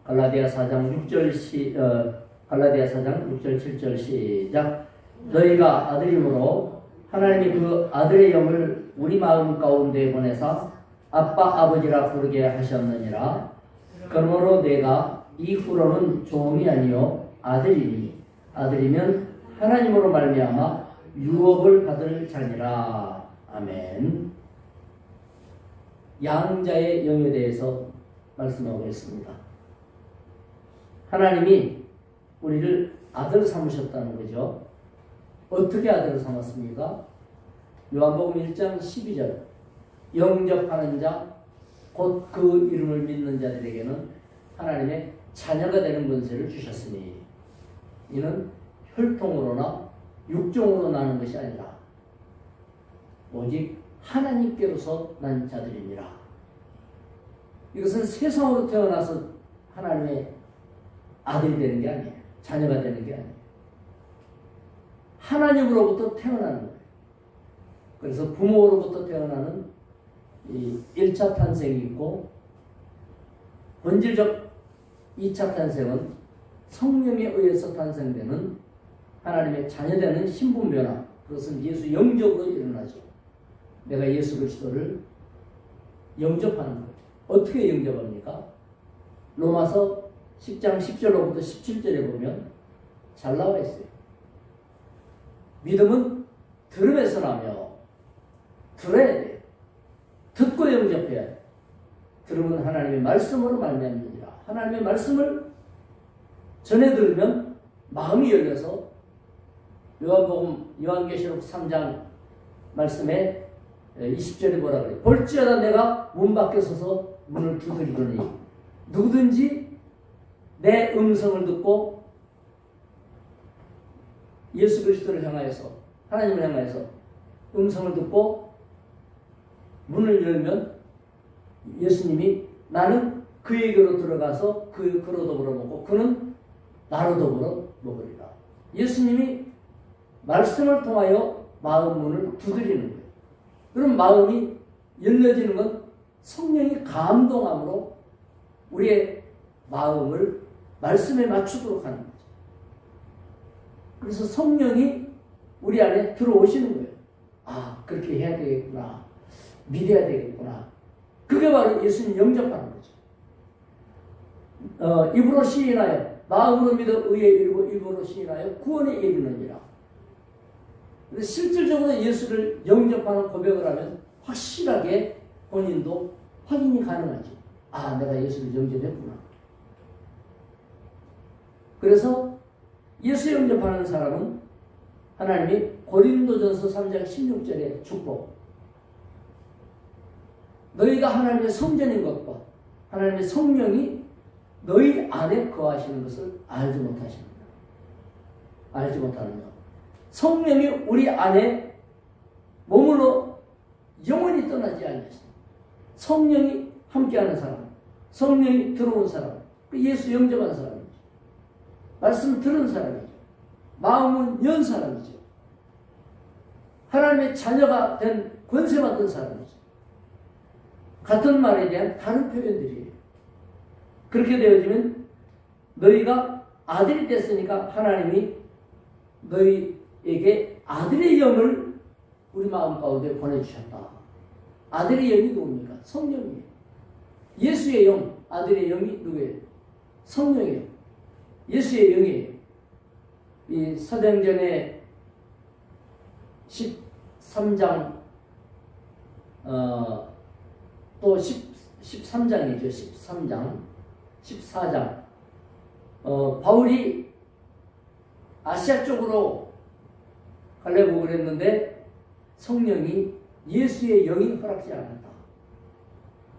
갈라디아 4장 6절 7절 시작. 너희가 아들임으로 하나님이 그 아들의 영을 우리 마음 가운데 보내사 아빠 아버지라 부르게 하셨느니라. 그러므로 내가 이후로는 종이 아니요 아들이니 아들이면 하나님으로 말미암아 유업을 받을 자니라. 아멘. 양자의 영에 대해서 말씀하고 있습니다. 하나님이 우리를 아들 삼으셨다는 거죠. 어떻게 아들을 삼았습니까? 요한복음 1장 12절 영접하는 자 곧 그 이름을 믿는 자들에게는 하나님의 자녀가 되는 권세를 주셨으니 이는 혈통으로나 육종으로 나는 것이 아니라 오직 하나님께로서 난 자들이니라. 이것은 세상으로 태어나서 하나님의 아들이 되는 게 아니에요. 자녀가 되는 게 아니에요. 하나님으로부터 태어나는 거예요. 그래서 부모로부터 태어나는 이 1차 탄생이 있고 본질적 2차 탄생은 성령에 의해서 탄생되는 하나님의 자녀되는 신분 변화. 그것은 예수 영접으로 일어나죠. 내가 예수 그리스도를 영접하는 거예요. 어떻게 영접합니까? 로마서 10장 10절로부터 17절에 보면 잘 나와 있어요. 믿음은 들음에서 나며 들어야 돼요. 듣고 영접해야 돼요. 들음은 하나님의 말씀으로 말미암느니라. 하나님의 말씀을 전해 들으면 마음이 열려서 요한계시록 3장 말씀에 20절에 뭐라 그래요? 볼지어다 내가 문 밖에 서서 문을 두드리더니 누구든지 내 음성을 듣고 예수 그리스도를 향하여서 하나님을 향하여서 음성을 듣고 문을 열면 예수님이 나는 그에게로 들어가서 그로 더불어 먹고 그는 나로 더불어 먹으리라. 예수님이 말씀을 통하여 마음 문을 두드리는 거예요. 그럼 마음이 열려지는 건 성령이 감동함으로 우리의 마음을 말씀에 맞추도록 하는 거죠. 그래서 성령이 우리 안에 들어오시는 거예요. 아, 그렇게 해야 되겠구나. 믿어야 되겠구나. 그게 바로 예수님 영접하는 거죠. 입으로 시인하여 마음으로 믿어 의에 이르고 입으로 시인하여 구원에 이르느니라. 근데 실질적으로 예수를 영접하는 고백을 하면 확실하게 본인도 확인이 가능하죠. 아, 내가 예수를 영접했구나. 그래서 예수 영접하는 사람은 하나님이 고린도전서 3장 16절의 축복, 너희가 하나님의 성전인 것과 하나님의 성령이 너희 안에 거하시는 것을 알지 못하십니다. 알지 못하는 것. 성령이 우리 안에 머물러 영원히 떠나지 않으십니다. 성령이 함께하는 사람, 성령이 들어온 사람, 예수 영접한 사람이죠. 말씀 들은 사람이죠. 마음은 연 사람이죠. 하나님의 자녀가 된 권세 받은 사람이죠. 같은 말에 대한 다른 표현들이에요. 그렇게 되어지면 너희가 아들이 됐으니까 하나님이 너희에게 아들의 영을 우리 마음 가운데 보내주셨다. 아들의 영이 누굽니까? 성령이에요. 예수의 영, 아들의 영이 누구예요? 성령이에요. 예수의 영이에요. 이 사도행전의 13장 또 13장이죠. 13장 14장 바울이 아시아 쪽으로 가려고 그랬는데 성령이 예수의 영이 허락지 않았다.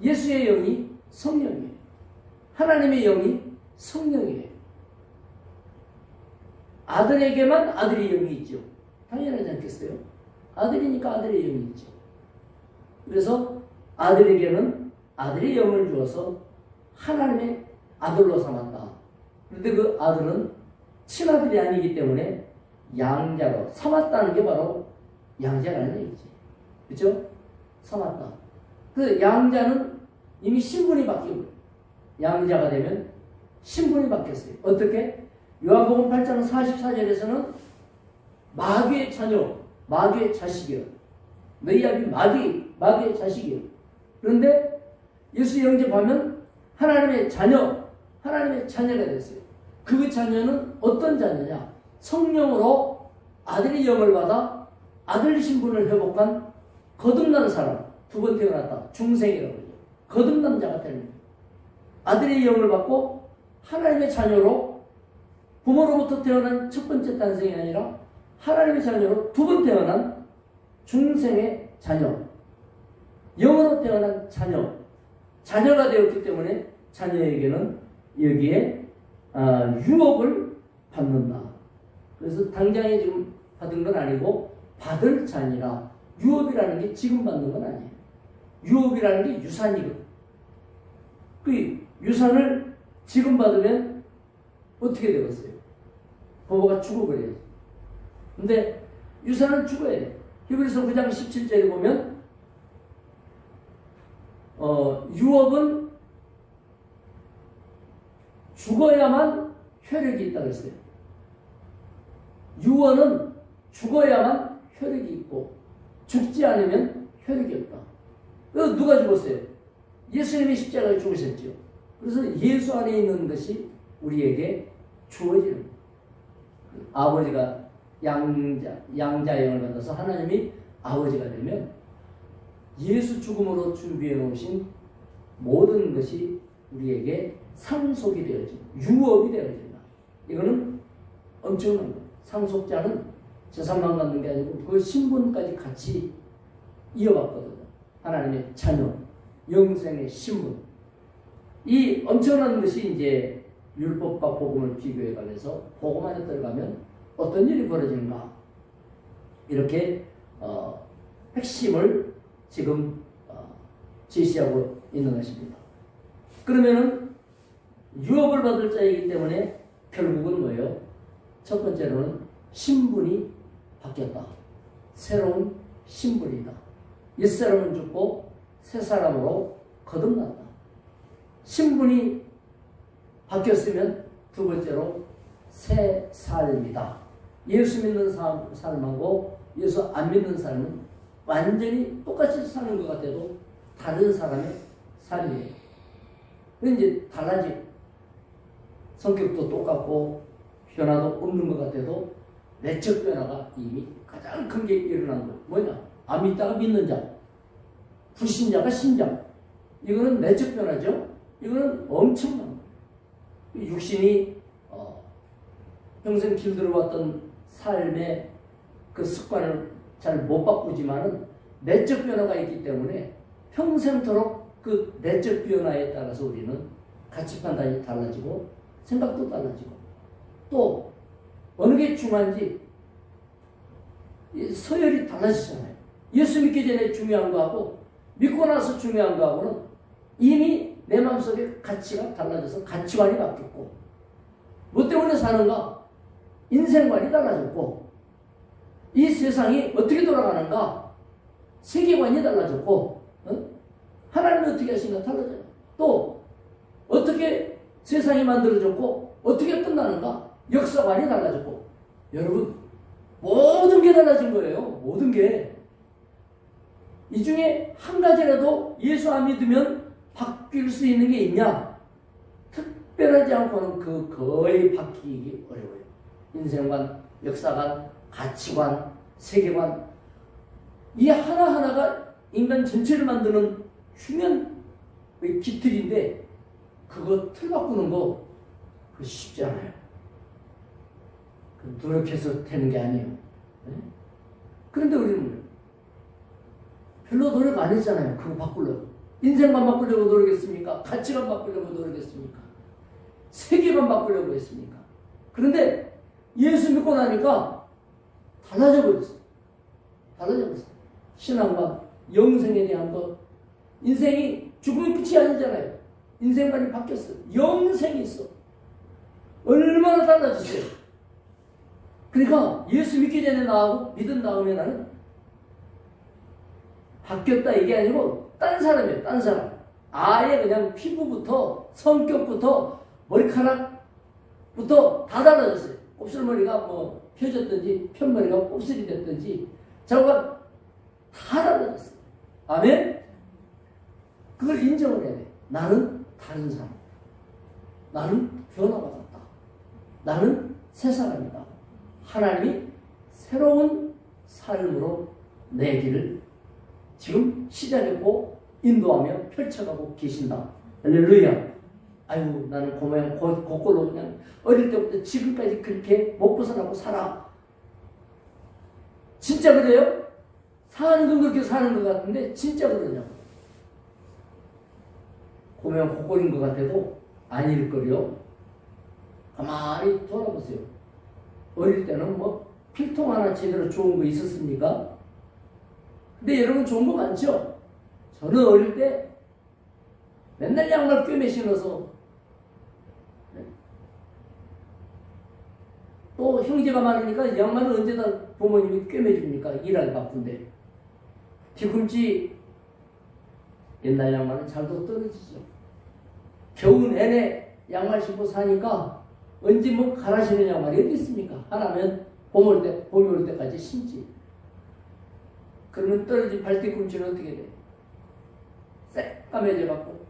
예수의 영이 성령이에요. 하나님의 영이 성령이에요. 아들에게만 아들의 영이 있죠. 당연하지 않겠어요? 아들이니까 아들의 영이 있죠. 그래서 아들에게는 아들의 영을 주어서 하나님의 아들로 삼았다. 그런데 그 아들은 친아들이 아니기 때문에 양자로 삼았다는 게 바로 양자라는 얘기지. 그렇죠? 삼았다. 그 양자는 이미 신분이 바뀐 거예요. 양자가 되면 신분이 바뀌었어요. 어떻게? 요한복음 8장 44절에서는 마귀의 자녀, 마귀의 자식이요. 너희 아비 마귀의 자식이요. 그런데 예수 영접하면 하나님의 자녀, 하나님의 자녀가 됐어요. 그 자녀는 어떤 자녀냐? 성령으로 아들의 영을 받아 아들 신분을 회복한 거듭난 사람, 두 번 태어났다. 중생이라고 그러죠. 거듭난 자가 되는 거예요. 아들의 영을 받고 하나님의 자녀로 부모로부터 태어난 첫 번째 탄생이 아니라 하나님의 자녀로 두 번 태어난 중생의 자녀, 영으로 태어난 자녀, 자녀가 되었기 때문에 자녀에게는 여기에 유업을 받는다. 그래서 당장에 지금 받은 건 아니고 받을 자니라. 유업이라는 게 지금 받는 건 아니에요. 유업이라는 게 유산이거든. 그 유산을 지금 받으면 어떻게 되겠어요? 부모가 죽어버려요. 근데 유산은 죽어야 돼. 히브리서 9장 17절에 보면 유업은 죽어야만 효력이 있다고 했어요. 유언은 죽어야만 효력이 있고 죽지 않으면 효력이 없다. 그래서 누가 죽었어요? 예수님이 십자가에 죽으셨죠. 그래서 예수 안에 있는 것이 우리에게 주어지는 거예요. 아버지가 양자의 영을 받아서 하나님이 아버지가 되면 예수 죽음으로 준비해 놓으신 모든 것이 우리에게 상속이 되어진다. 유업이 되어진다. 이거는 엄청난 거예요. 상속자는 재산만 갖는 게 아니고 그 신분까지 같이 이어갔거든요. 하나님의 자녀, 영생의 신분. 이 엄청난 것이 이제 율법과 복음을 비교해 가면서 복음 안에 들어가면 어떤 일이 벌어지는가. 이렇게 핵심을 지금 제시하고 있는 것입니다. 그러면은 유업을 받을 자이기 때문에 결국은 뭐예요? 첫 번째로는 신분이 바뀌었다. 새로운 신분이다. 옛사람은 죽고 새 사람으로 거듭났다. 신분이 바뀌었으면 두 번째로 새 삶이다. 예수 믿는 삶하고 예수 안 믿는 삶은 완전히 똑같이 사는 것 같아도 다른 사람의 삶이에요. 이제 달라지. 성격도 똑같고 변화도 없는 것 같아도 내적 변화가 이미 가장 큰 게 일어난 거예요. 뭐냐? 안 믿다가 믿는 자, 불신자가 신자. 이거는 내적 변화죠. 이거는 엄청난 거예요. 육신이 평생 길들어왔던 삶의 그 습관을 잘 못 바꾸지만은 내적 변화가 있기 때문에 평생토록 그 내적 변화에 따라서 우리는 가치 판단이 달라지고 생각도 달라지고 또 어느 게 중요한지 서열이 달라지잖아요. 예수 믿기 전에 중요한 거하고 믿고 나서 중요한 거하고는 이미 내 마음속에 가치가 달라져서 가치관이 바뀌었고 뭐 때문에 사는가? 인생관이 달라졌고 이 세상이 어떻게 돌아가는가? 세계관이 달라졌고 하나님이 어떻게 하신가 달라져요. 또 어떻게 세상이 만들어졌고 어떻게 끝나는가? 역사관이 달라졌고 여러분 모든 게 달라진 거예요. 모든 게. 이 중에 한 가지라도 예수 안 믿으면 바뀔 수 있는 게 있냐? 특별하지 않고는 그 거의 바뀌기 어려워요. 인생관, 역사관, 가치관, 세계관 이 하나하나가 인간 전체를 만드는 중요한 기틀인데 그거 틀 바꾸는 거 그거 쉽지 않아요. 노력해서 되는 게 아니에요. 네? 그런데 우리는 별로 노력 안 했잖아요. 그거 바꾸려고. 인생만 바꾸려고 노력했습니까? 가치관 바꾸려고 노력했습니까? 세계만 바꾸려고 했습니까? 그런데 예수 믿고 나니까 달라져 버렸어요. 달라져 버렸어요. 신앙과 영생에 대한 것. 인생이 죽음이 끝이 아니잖아요. 인생관이 바뀌었어요. 영생이 있어. 얼마나 달라졌어요. 그러니까 예수 믿기 전에 나하고 믿은 다음에 나는 바뀌었다 이게 아니고 딴 사람이에요. 딴 사람. 아예 그냥 피부부터 성격부터 머리카락부터 다 달라졌어요. 곱슬머리가 뭐 펴졌든지 편머리가 곱슬이 됐든지 자고가 다 달라졌어요. 아멘? 그걸 인정을 해야 돼. 나는 다른 사람. 나는 변화받았다. 나는 새 사람이다. 하나님이 새로운 삶으로 내 길을 지금 시작했고 인도하며 펼쳐가고 계신다. 할렐루야. 아유, 나는 그 모양 거꾸로 그냥 어릴 때부터 지금까지 그렇게 못 벗어나고 살아. 진짜 그래요? 사는 건 그렇게 사는 것 같은데 진짜 그러냐고. 그 모양 거꾸인 것 같아도 아닐 거요. 가만히 돌아보세요. 어릴 때는 뭐 필통 하나 제대로 좋은 거 있었습니까? 근데 여러분 좋은 거 많죠? 저는 어릴 때 맨날 양말 꿰매 신어서 또 형제가 많으니까 양말을 언제다 부모님이 꿰매줍니까? 일하기 바쁜데. 뒤꿈치 옛날 양말은 잘도 떨어지죠. 겨우 내내 양말 신고 사니까 언제 뭐 갈아 신는 양말이 어디 있습니까? 하나면 봄 올 때까지 신지. 그러면 떨어진 발뒤꿈치는 어떻게 돼? 새까매져 갖고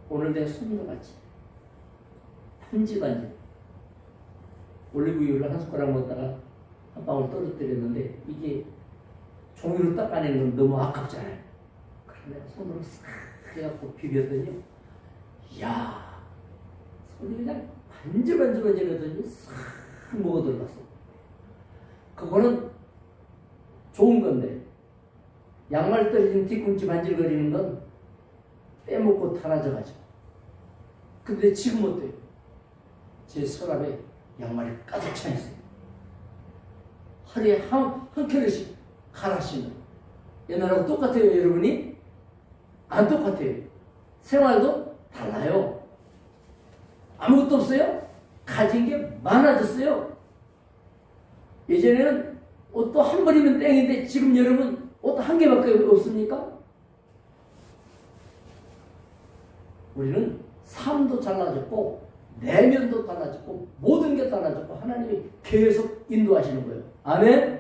오늘 내 손녀같이 반지반지 올리브유를 한 숟가락 먹다가 한 방울 떨어뜨렸는데 이게 종이로 닦아내는 건 너무 아깝잖아요. 그래서 내가 손으로 싹 해갖고 비볐더니 이야 손이 그냥 반질반질반질하더니 싹 먹어 들어갔어. 그거는 좋은 건데 양말 떨어진 뒤꿈치 반질거리는 건 빼먹고 달아져가지고. 근데 지금 어때요? 제 서랍에 양말이 가득 차 있어요. 하루에 한 켤레씩 갈아 신는. 옛날하고 똑같아요, 여러분이? 안 똑같아요. 생활도 달라요. 아무것도 없어요? 가진 게 많아졌어요. 예전에는 옷도 한 벌이면 땡인데 지금 여러분 옷 한 개밖에 없습니까? 우리는 삶도 달라졌고 내면도 달라졌고 모든 게 달라졌고 하나님이 계속 인도하시는 거예요. 아멘?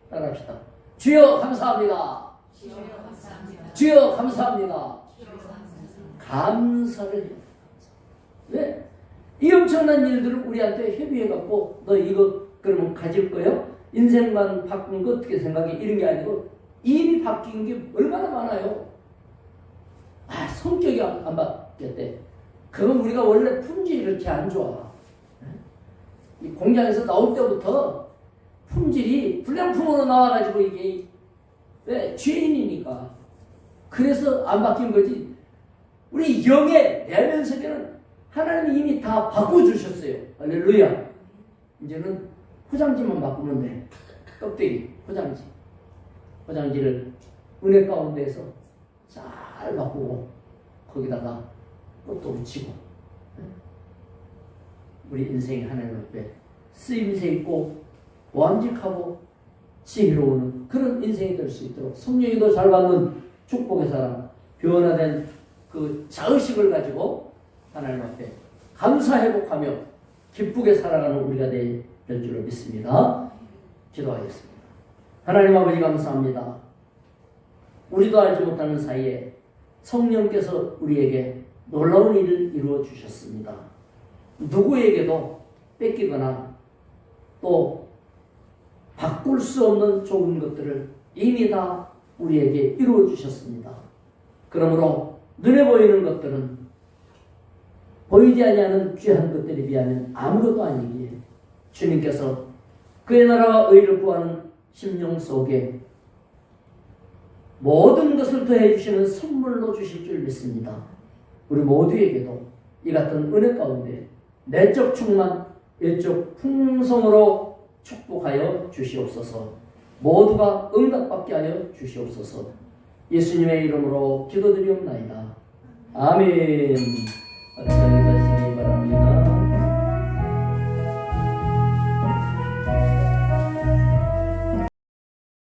따라합시다. 주여 감사합니다. 주여 감사합니다. 주여 감사합니다. 주여 감사합니다. 감사를 해요. 왜? 이 엄청난 일들을 우리한테 협의해갖고 너 이거 그러면 가질 거예요? 인생만 바꾼 거 어떻게 생각해? 이런 게 아니고 이미 바뀐 게 얼마나 많아요. 아, 성격이 안 바뀌었대. 그건 우리가 원래 품질이 이렇게 안 좋아. 이 공장에서 나올 때부터 품질이 불량품으로 나와가지고 이게 왜? 죄인이니까. 그래서 안 바뀐 거지. 우리 영의 내면 세계는 하나님이 이미 다 바꿔주셨어요. 할렐루야. 이제는 포장지만 바꾸면 돼. 껍데기, 포장지. 포장지를 은혜 가운데에서 잘 바꾸고 거기다가 꽃도 붙이고 우리 인생이 하나님 앞에 쓰임새 있고 보암직하고 지혜로운 그런 인생이 될 수 있도록 성령이 더 잘 받는 축복의 사람, 변화된 그 자의식을 가지고 하나님 앞에 감사 회복하며 기쁘게 살아가는 우리가 될 줄로 믿습니다. 기도하겠습니다. 하나님 아버지 감사합니다. 우리도 알지 못하는 사이에 성령께서 우리에게 놀라운 일을 이루어 주셨습니다. 누구에게도 뺏기거나 또 바꿀 수 없는 좋은 것들을 이미 다 우리에게 이루어 주셨습니다. 그러므로 눈에 보이는 것들은 보이지 아니하는 귀한 것들에 비하면 아무것도 아니기에 주님께서 그의 나라와 의를 구하는 심령 속에 모든 것을 더해 주시는 선물로 주실 줄 믿습니다. 우리 모두에게도 이 같은 은혜 가운데 내적 충만, 외적 풍성으로 축복하여 주시옵소서. 모두가 응답받게 하여 주시옵소서. 예수님의 이름으로 기도드리옵나이다. 아멘. 기도하시기 바랍니다.